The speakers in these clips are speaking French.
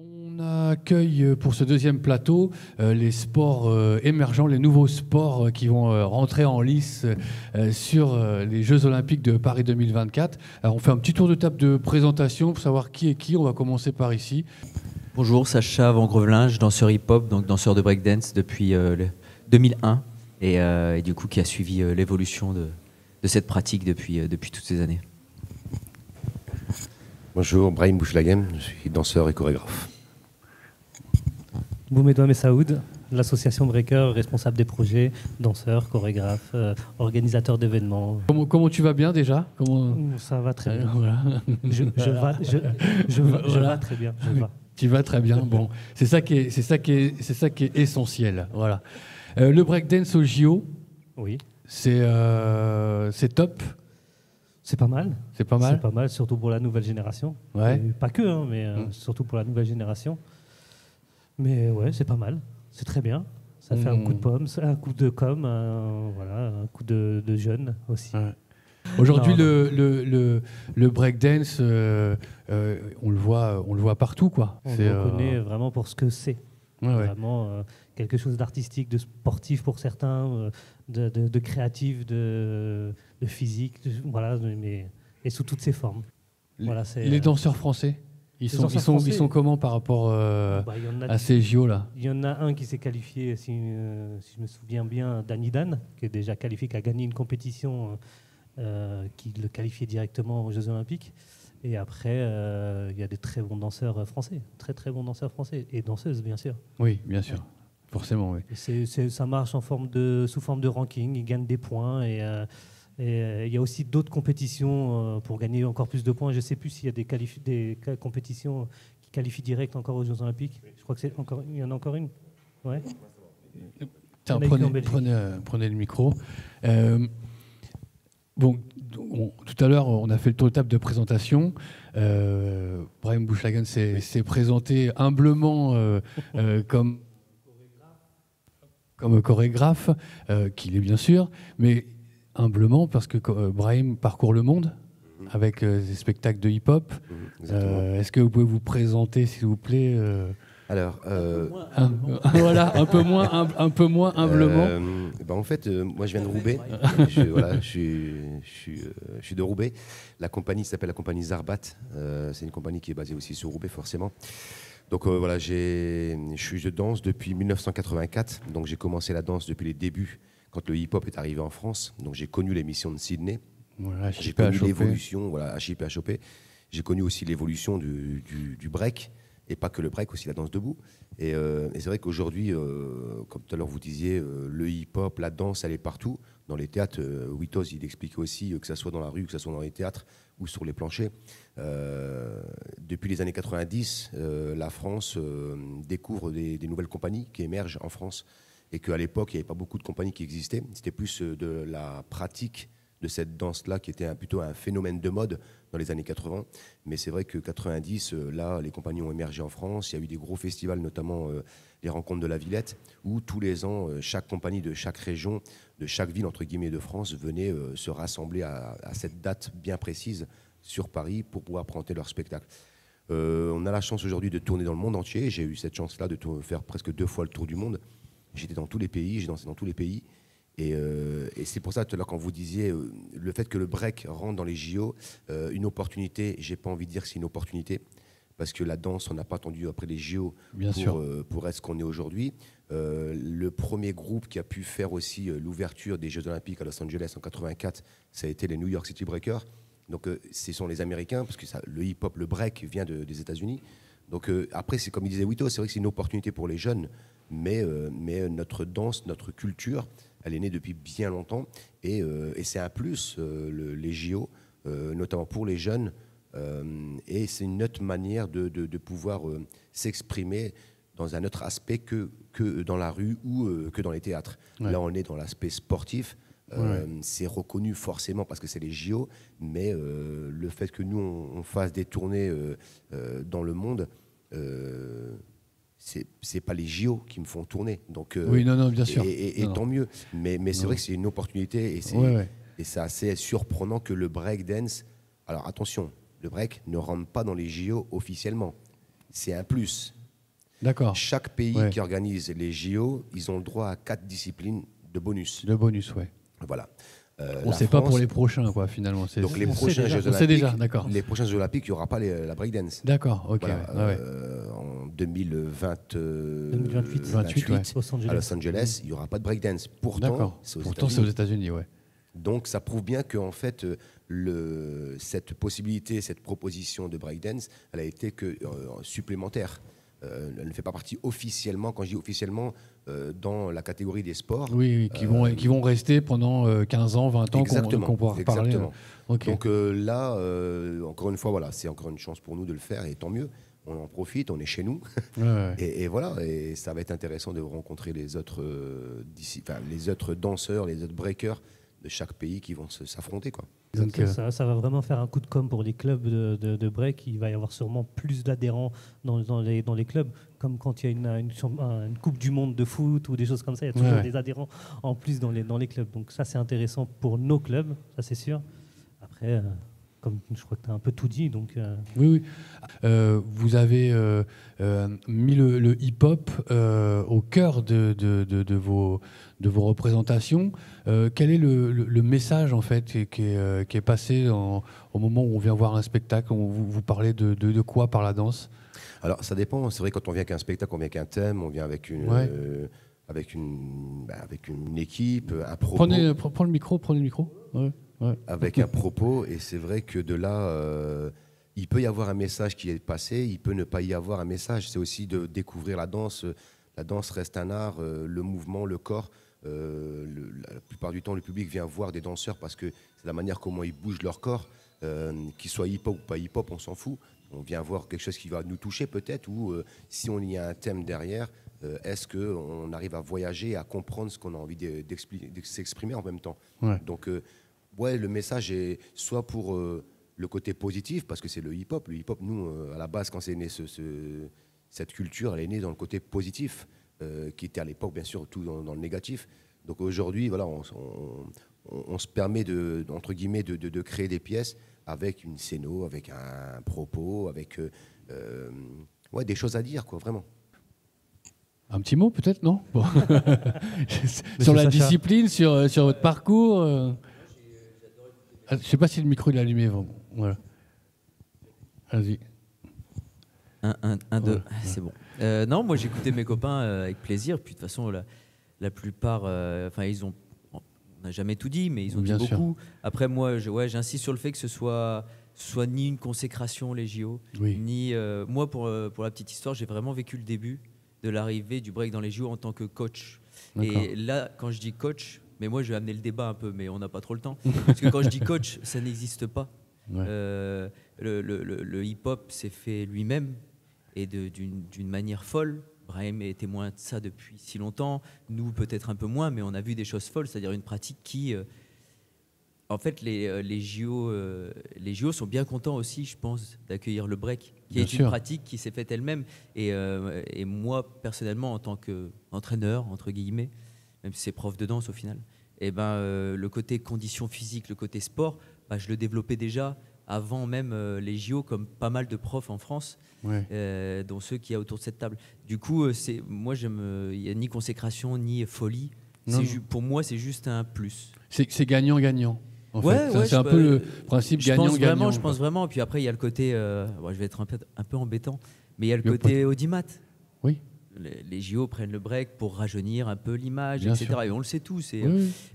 On accueille pour ce deuxième plateau les sports émergents, les nouveaux sports qui vont rentrer en lice sur les Jeux Olympiques de Paris 2024. Alors on fait un petit tour de table de présentation pour savoir qui est qui. On va commencer par ici. Bonjour, Sacha Van Grevelinge, danseur hip-hop, donc danseur de breakdance depuis 2001 et du coup qui a suivi l'évolution de cette pratique depuis toutes ces années. Bonjour, Brahim Bouchlaghem, je suis danseur et chorégraphe. Boumedouam Messaoud, l'association Breaker, responsable des projets, danseur, chorégraphe, organisateur d'événements. Comment tu vas bien déjà? Ça va très bien. Voilà. Je vais très bien. Tu vas très bien. Bon, c'est ça qui est essentiel. Voilà. Le breakdance au JO, oui, c'est top. C'est pas mal. C'est pas mal. C'est pas mal, surtout pour la nouvelle génération. Ouais. Pas que, mais surtout pour la nouvelle génération. Mais ouais, c'est pas mal. C'est très bien. Ça fait un coup de pomme, un coup de com, un coup de jeune aussi. Ouais. Aujourd'hui, le breakdance, on le voit partout, quoi. On le reconnaît vraiment pour ce que c'est. Ouais, vraiment quelque chose d'artistique, de sportif pour certains, de créatif, de physique, voilà, et sous toutes ses formes. Voilà, les danseurs français, ils sont comment par rapport à ces JO-là? Il y en a un qui s'est qualifié, si je me souviens bien, Danny Dan, qui est déjà qualifié, qui a gagné une compétition qui le qualifiait directement aux Jeux Olympiques. Et après, il y a des très bons danseurs français, très bons danseurs français, et danseuses, bien sûr. Oui, bien sûr, forcément, oui. Ça marche sous forme de ranking, ils gagnent des points, et il y a aussi d'autres compétitions pour gagner encore plus de points. Je ne sais plus s'il y a des compétitions qui qualifient direct encore aux Jeux Olympiques. Je crois qu'il y en a encore une. Ouais. Tiens, prenez le micro. Bon, tout à l'heure, on a fait le tour de table de présentation. Brahim Bouchlaghem s'est présenté humblement comme chorégraphe, qu'il est bien sûr, mais humblement parce que Brahim parcourt le monde avec des spectacles de hip-hop. Est-ce que vous pouvez vous présenter, s'il vous plaît Alors, voilà, un peu moins humblement. En fait, moi je viens de Roubaix. Je suis de Roubaix. La compagnie s'appelle la compagnie Zarbat. C'est une compagnie qui est basée aussi sur Roubaix, forcément. Donc voilà, je danse depuis 1984. Donc j'ai commencé la danse depuis les débuts, quand le hip-hop est arrivé en France. Donc j'ai connu l'émission de Sydney. Voilà, j'ai connu l'évolution, voilà, HIP. J'ai connu aussi l'évolution du break. Et pas que le break, aussi la danse debout. Et c'est vrai qu'aujourd'hui, comme tout à l'heure vous disiez, le hip-hop, la danse, elle est partout. Dans les théâtres, Witos, il expliquait aussi que ça soit dans la rue, que ça soit dans les théâtres ou sur les planchers. Depuis les années 90, la France découvre des nouvelles compagnies qui émergent en France. Et qu'à l'époque, il n'y avait pas beaucoup de compagnies qui existaient. C'était plus de la pratique de cette danse-là qui était plutôt un phénomène de mode dans les années 80. Mais c'est vrai que 90, là, les compagnies ont émergé en France. Il y a eu des gros festivals, notamment les Rencontres de la Villette, où tous les ans, chaque compagnie de chaque région, de chaque ville, entre guillemets, de France, venait se rassembler à cette date bien précise sur Paris pour pouvoir présenter leur spectacle. On a la chance aujourd'hui de tourner dans le monde entier. J'ai eu cette chance-là de faire presque 2 fois le tour du monde. J'étais dans tous les pays, j'ai dansé dans tous les pays. Et c'est pour ça, tout à l'heure, quand vous disiez le fait que le break rentre dans les JO, une opportunité, j'ai pas envie de dire que c'est une opportunité, parce que la danse, on n'a pas attendu après les JO pour être ce qu'on est aujourd'hui. Le premier groupe qui a pu faire aussi l'ouverture des Jeux Olympiques à Los Angeles en 84, ça a été les New York City Breakers. Donc ce sont les Américains, parce que le hip-hop, le break vient des États-Unis. Donc après, c'est comme il disait Wito, c'est vrai que c'est une opportunité pour les jeunes, mais notre danse, notre culture, elle est née depuis bien longtemps et c'est un plus, les JO, notamment pour les jeunes. Et c'est une autre manière de pouvoir s'exprimer dans un autre aspect que dans la rue ou que dans les théâtres. Ouais. Là, on est dans l'aspect sportif. C'est reconnu forcément parce que c'est les JO, mais le fait que nous, on fasse des tournées dans le monde... c'est pas les JO qui me font tourner. Donc, oui, non, bien sûr. Et tant mieux. Mais c'est vrai que c'est une opportunité et c'est assez surprenant que le breakdance... Alors attention, le break ne rentre pas dans les JO officiellement. c'est un plus. D'accord. Chaque pays qui organise les JO, ils ont le droit à 4 disciplines de bonus. De bonus, ouais. Voilà. On ne sait pas pour les prochains, quoi, finalement. Donc les prochains Jeux Olympiques, déjà, d'accord. Les prochains Jeux Olympiques, il n'y aura pas la breakdance. D'accord, ok. Voilà, en 2028, à Los Angeles, il n'y aura pas de breakdance. Pourtant, c'est aux États-Unis, ouais. Donc ça prouve bien qu'en fait, cette possibilité, cette proposition de breakdance, elle a été que supplémentaire. Elle ne fait pas partie officiellement, quand je dis officiellement, dans la catégorie des sports. Oui, qui vont rester pendant 15 ans, 20 ans qu'on pourra reparler. Exactement. Donc là, encore une fois, voilà, c'est encore une chance pour nous de le faire, et tant mieux. On en profite, on est chez nous. Et voilà, et ça va être intéressant de rencontrer les autres danseurs, les autres breakers de chaque pays qui vont s'affronter, quoi. Donc, ça va vraiment faire un coup de com' pour les clubs de break. Il va y avoir sûrement plus d'adhérents dans les clubs, comme quand il y a une Coupe du Monde de foot ou des choses comme ça. Il y a toujours des adhérents en plus dans les clubs. Donc ça, c'est intéressant pour nos clubs, ça c'est sûr. Après, comme je crois que tu as un peu tout dit. Donc, Oui. Vous avez mis le hip-hop au cœur de vos représentations. Quel est le message en fait qui est passé au moment où on vient voir un spectacle? Vous parlez de quoi par la danse? Alors ça dépend. C'est vrai, quand on vient avec un spectacle, on vient avec un thème, on vient avec une équipe, un propos. Prenez le micro. Ouais. Avec un propos, et c'est vrai que de là, il peut y avoir un message qui est passé, il peut ne pas y avoir un message. C'est aussi de découvrir la danse. La danse reste un art, le mouvement, le corps. La plupart du temps, le public vient voir des danseurs parce que c'est la manière comment ils bougent leur corps, qu'ils soient hip-hop ou pas hip-hop, on s'en fout. On vient voir quelque chose qui va nous toucher peut-être, ou si on y a un thème derrière, est-ce qu'on arrive à voyager, à comprendre ce qu'on a envie d'exprimer en même temps. Donc, le message est soit pour le côté positif, parce que c'est le hip-hop. Le hip-hop, nous, à la base, quand c'est né, cette culture, elle est née dans le côté positif, qui était à l'époque, bien sûr, tout dans le négatif. Donc aujourd'hui, voilà, on se permet entre guillemets, de créer des pièces avec une scéno, avec un propos, avec des choses à dire, quoi, vraiment. Un petit mot, peut-être, non? Bon. Sur la discipline, sur votre parcours. Je ne sais pas si le micro est allumé. Voilà. Vas-y. 1, 2, c'est bon. Non, moi j'écoutais mes copains avec plaisir. Puis de toute façon, la plupart, on n'a jamais tout dit, mais ils ont dit beaucoup. Après, moi, j'insiste sur le fait que ce soit ni une consécration, les JO, ni moi, pour la petite histoire, j'ai vraiment vécu le début de l'arrivée du break dans les JO en tant que coach. Et là, quand je dis coach, mais moi, je vais amener le débat un peu, mais on n'a pas trop le temps. Parce que quand je dis coach, ça n'existe pas. Le hip-hop s'est fait lui-même et d'une manière folle. Brahim est témoin de ça depuis si longtemps. Nous, peut-être un peu moins, mais on a vu des choses folles, c'est-à-dire une pratique qui... en fait, les JO sont bien contents aussi, je pense, d'accueillir le break, qui est une pratique qui s'est faite elle-même. Et moi, personnellement, en tant qu'entraîneur, entre guillemets, même si c'est prof de danse au final, le côté condition physique, le côté sport, je le développais déjà avant même les JO, comme pas mal de profs en France, dont ceux qui y a autour de cette table. Du coup, il n'y a ni consécration, ni folie. Pour moi, c'est juste un plus. C'est gagnant-gagnant. C'est un peu le principe gagnant-gagnant. Je pense vraiment. Puis après, il y a le côté, je vais être un peu embêtant, mais il y a le côté audimat. Oui. Les JO prennent le break pour rajeunir un peu l'image, etc. Sûr. Et on le sait tous.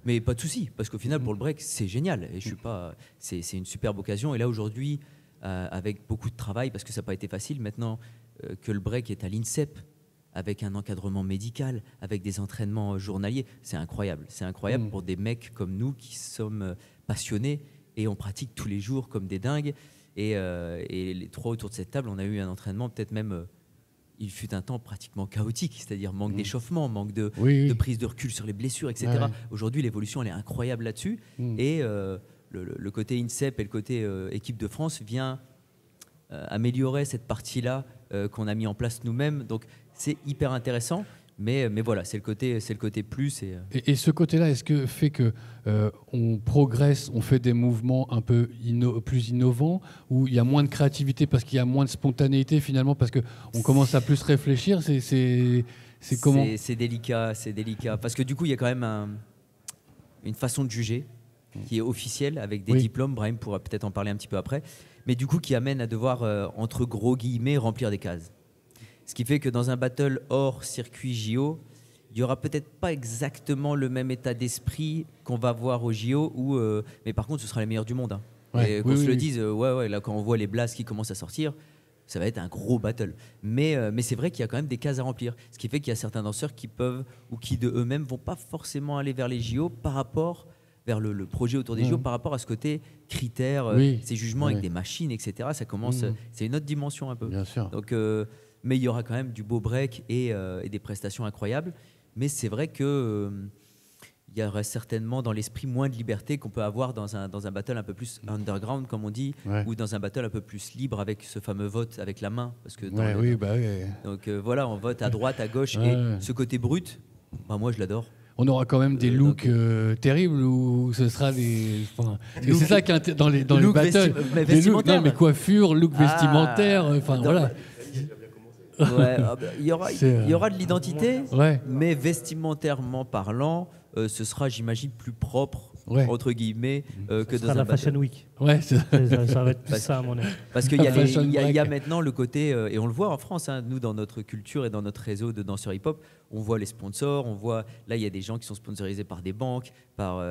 Mais pas de souci, parce qu'au final, pour le break, c'est génial. Et c'est une superbe occasion. Et là, aujourd'hui, avec beaucoup de travail, parce que ça n'a pas été facile, maintenant que le break est à l'INSEP, avec un encadrement médical, avec des entraînements journaliers, c'est incroyable. C'est incroyable pour des mecs comme nous qui sommes passionnés et on pratique tous les jours comme des dingues. Et les trois autour de cette table, on a eu un entraînement peut-être même... il fut un temps pratiquement chaotique, c'est-à-dire manque d'échauffement, manque de prise de recul sur les blessures, etc. Aujourd'hui, l'évolution, elle est incroyable là-dessus. Et le côté INSEP et le côté équipe de France vient améliorer cette partie-là qu'on a mis en place nous-mêmes. Donc, c'est hyper intéressant. Mais voilà, c'est le côté plus. Et ce côté-là, est-ce que fait que on progresse, on fait des mouvements un peu plus innovants, où il y a moins de créativité parce qu'il y a moins de spontanéité finalement, parce qu'on commence à plus réfléchir. C'est comment? C'est délicat, parce que du coup, il y a quand même une façon de juger qui est officielle avec des diplômes. Brahim pourra peut-être en parler un petit peu après, mais du coup qui amène à devoir entre gros guillemets remplir des cases. Ce qui fait que dans un battle hors circuit JO, il n'y aura peut-être pas exactement le même état d'esprit qu'on va voir au JO, mais par contre, ce sera les meilleurs du monde. Hein. Ouais, et qu'on se le dise, là, quand on voit les blasts qui commencent à sortir, ça va être un gros battle. Mais c'est vrai qu'il y a quand même des cases à remplir. Ce qui fait qu'il y a certains danseurs qui peuvent, ou qui de eux-mêmes ne vont pas forcément aller vers les JO vers le projet autour des JO, par rapport à ce côté critères, ces jugements avec des machines, etc. Ça commence, c'est une autre dimension un peu. Bien sûr. Donc, mais il y aura quand même du beau break et des prestations incroyables. Mais c'est vrai que il y aurait certainement dans l'esprit moins de liberté qu'on peut avoir dans un battle un peu plus underground, comme on dit, ou dans un battle un peu plus libre avec ce fameux vote avec la main. Parce que donc voilà, on vote à droite, à gauche. Et ce côté brut, moi je l'adore. On aura quand même des looks terribles où ce sera des. C'est ça qui est dans les battles. Vestimentaires. Mais coiffure, look vestimentaire. Voilà. Il y aura de l'identité, mais vestimentairement parlant, ce sera, j'imagine, plus propre, entre guillemets, que dans un la Fashion Week. Ça va être plus ça, à mon avis. Parce qu'il y a maintenant le côté, et on le voit en France, hein, nous, dans notre culture et dans notre réseau de danseurs hip-hop, on voit les sponsors, là, il y a des gens qui sont sponsorisés par des banques, par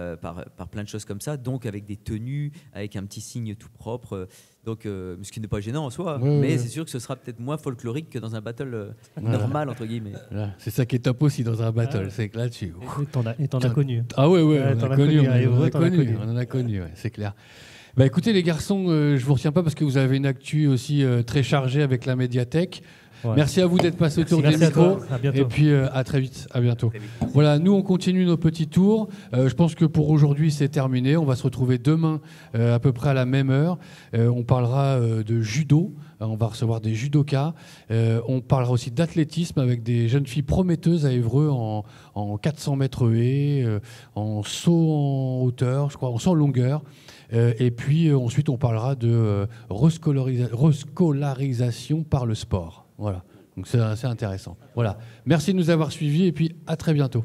plein de choses comme ça, donc avec des tenues, avec un petit signe tout propre. Donc, ce qui n'est pas gênant en soi, mais c'est sûr que ce sera peut-être moins folklorique que dans un battle normal, entre guillemets. Voilà. C'est ça qui est top aussi dans un battle, c'est que là-dessus. Et t'en as connu. Ah on en a connu, c'est clair. Bah écoutez les garçons, je vous retiens pas parce que vous avez une actu aussi très chargée avec la médiathèque. Merci à vous d'être passés autour des micros. Et puis à très vite. À bientôt. Voilà, nous on continue nos petits tours. Je pense que pour aujourd'hui c'est terminé. On va se retrouver demain à peu près à la même heure. On parlera de judo. On va recevoir des judokas. On parlera aussi d'athlétisme avec des jeunes filles prometteuses à Évreux en 400 mètres haies, en saut en hauteur, je crois, en saut en longueur. Et puis ensuite on parlera de rescolarisation par le sport. Voilà, donc c'est assez intéressant. Voilà, merci de nous avoir suivis et puis à très bientôt.